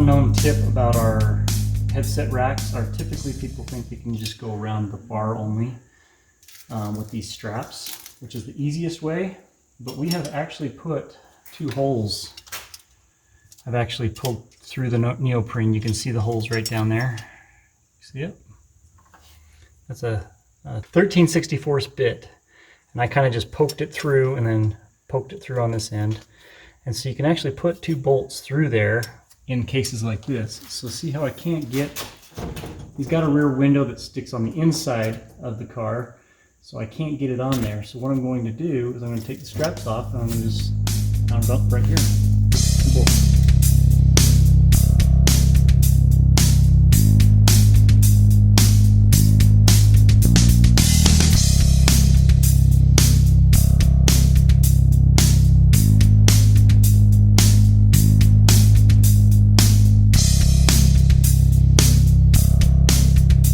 known tip about our headset racks are typically people think they can just go around the bar only with these straps, which is the easiest way, but we have actually put 2 holes. I've actually pulled through the neoprene. You can see the holes right down there. See it? That's a 13/64 bit, and I kind of just poked it through and then poked it through on this end. And so you can actually put 2 bolts through there in cases like this. So see how I can't get, he's got a rear window that sticks on the inside of the car, so I can't get it on there. So what I'm going to do is I'm going to take the straps off and I'm going to just mount it up right here. 2 bolts.